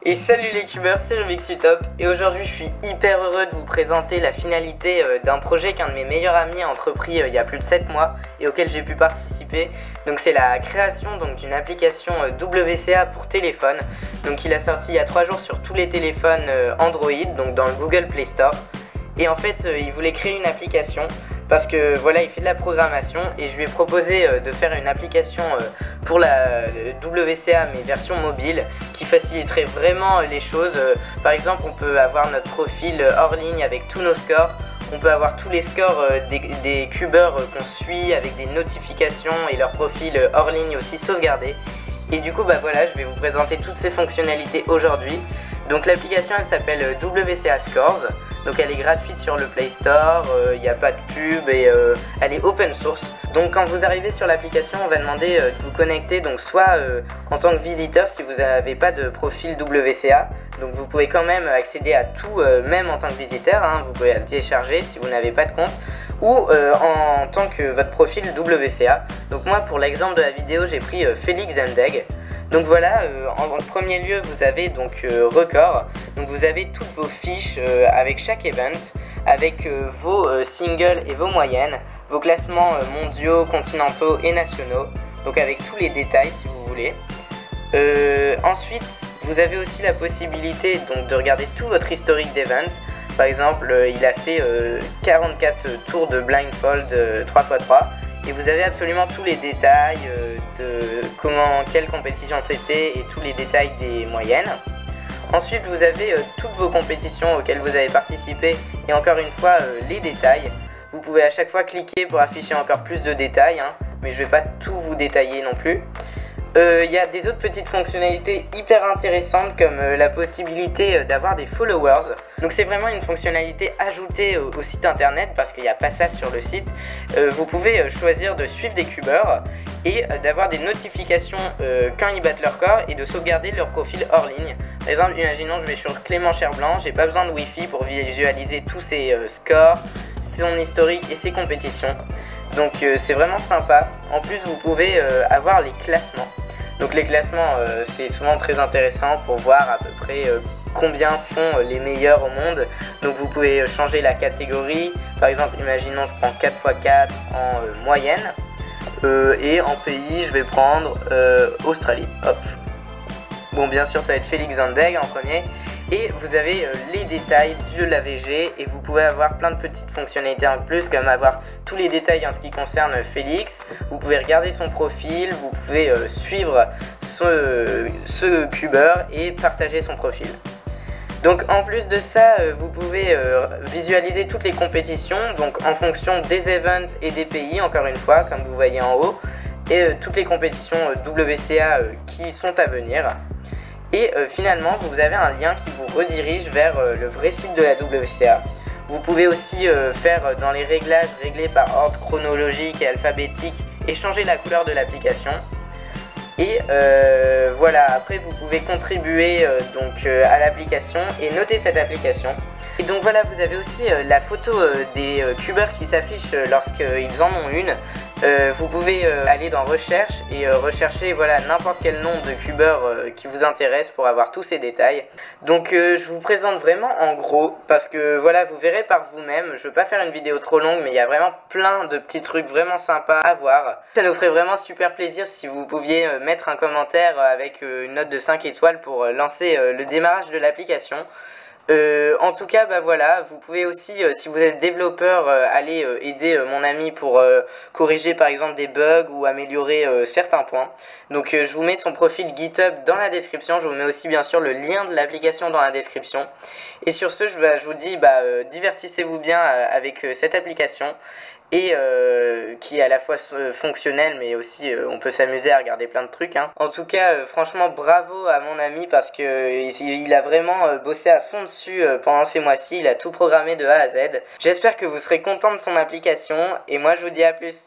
Et salut les cubeurs, c'est RubixUtop et aujourd'hui je suis hyper heureux de vous présenter la finalité d'un projet qu'un de mes meilleurs amis a entrepris il y a plus de 7 mois et auquel j'ai pu participer. Donc c'est la création d'une application WCA pour téléphone. Donc il a sorti il y a 3 jours sur tous les téléphones Android, donc dans le Google Play Store. Et en fait il voulait créer une application parce que voilà, il fait de la programmation et je lui ai proposé de faire une application pour la WCA mais version mobile qui faciliterait vraiment les choses. Par exemple, on peut avoir notre profil hors ligne avec tous nos scores. On peut avoir tous les scores des cubeurs qu'on suit avec des notifications et leur profil hors ligne aussi sauvegardé. Et du coup, bah voilà, je vais vous présenter toutes ces fonctionnalités aujourd'hui. Donc l'application elle s'appelle WCA Scores, donc elle est gratuite sur le Play Store, il n'y a pas de pub et elle est open source. Donc quand vous arrivez sur l'application, on va demander de vous connecter, donc soit en tant que visiteur si vous n'avez pas de profil WCA, donc vous pouvez quand même accéder à tout, même en tant que visiteur, hein, vous pouvez le télécharger si vous n'avez pas de compte, ou en tant que votre profil WCA. Donc moi pour l'exemple de la vidéo j'ai pris Felix Zendeg. Donc voilà, en premier lieu vous avez donc record, donc vous avez toutes vos fiches avec chaque event, avec vos singles et vos moyennes, vos classements mondiaux, continentaux et nationaux, donc avec tous les détails si vous voulez. Ensuite vous avez aussi la possibilité donc de regarder tout votre historique d'event. Par exemple il a fait 44 tours de blindfold 3x3. Et vous avez absolument tous les détails de quelle compétition c'était et tous les détails des moyennes. Ensuite vous avez toutes vos compétitions auxquelles vous avez participé et encore une fois les détails. Vous pouvez à chaque fois cliquer pour afficher encore plus de détails, hein, mais je ne vais pas tout vous détailler non plus. Il y a des autres petites fonctionnalités hyper intéressantes comme la possibilité d'avoir des followers. Donc c'est vraiment une fonctionnalité ajoutée au site internet parce qu'il n'y a pas ça sur le site. Vous pouvez choisir de suivre des cubeurs et d'avoir des notifications quand ils battent leur score et de sauvegarder leur profil hors ligne. Par exemple, imaginons je vais sur Clément Cherblanc, j'ai pas besoin de Wi-Fi pour visualiser tous ses scores, son historique et ses compétitions. Donc c'est vraiment sympa. En plus vous pouvez avoir les classements. Donc les classements c'est souvent très intéressant pour voir à peu près combien font les meilleurs au monde. Donc vous pouvez changer la catégorie. Par exemple imaginons je prends 4x4 en moyenne. Et en pays je vais prendre Australie. Hop. Bon bien sûr ça va être Felix Zendeg en premier. Et vous avez les détails de la VG et vous pouvez avoir plein de petites fonctionnalités en plus comme avoir tous les détails en ce qui concerne Félix. Vous pouvez regarder son profil, vous pouvez suivre ce cubeur et partager son profil. Donc en plus de ça, vous pouvez visualiser toutes les compétitions donc en fonction des events et des pays encore une fois comme vous voyez en haut et toutes les compétitions WCA qui sont à venir. Et finalement vous avez un lien qui vous redirige vers le vrai site de la WCA. Vous pouvez aussi faire dans les réglages, régler par ordre chronologique et alphabétique et changer la couleur de l'application. Et voilà, après vous pouvez contribuer à l'application et noter cette application. Et donc voilà, vous avez aussi la photo des cubeurs qui s'affichent lorsqu'ils en ont une. Vous pouvez aller dans recherche et rechercher voilà, n'importe quel nom de cubeur qui vous intéresse pour avoir tous ces détails. Donc je vous présente vraiment en gros parce que voilà, vous verrez par vous-même. Je ne veux pas faire une vidéo trop longue mais il y a vraiment plein de petits trucs vraiment sympas à voir. Ça nous ferait vraiment super plaisir si vous pouviez mettre un commentaire avec une note de 5 étoiles pour lancer le démarrage de l'application. En tout cas, bah voilà, vous pouvez aussi, si vous êtes développeur, aller aider mon ami pour corriger par exemple des bugs ou améliorer certains points. Donc je vous mets son profil GitHub dans la description, je vous mets aussi bien sûr le lien de l'application dans la description. Et sur ce, je vous dis, divertissez-vous bien avec cette application. Et qui est à la fois fonctionnel mais aussi on peut s'amuser à regarder plein de trucs hein. En tout cas franchement bravo à mon ami parce que il a vraiment bossé à fond dessus pendant ces mois-ci, il a tout programmé de A à Z. J'espère que vous serez content de son application et moi je vous dis à plus.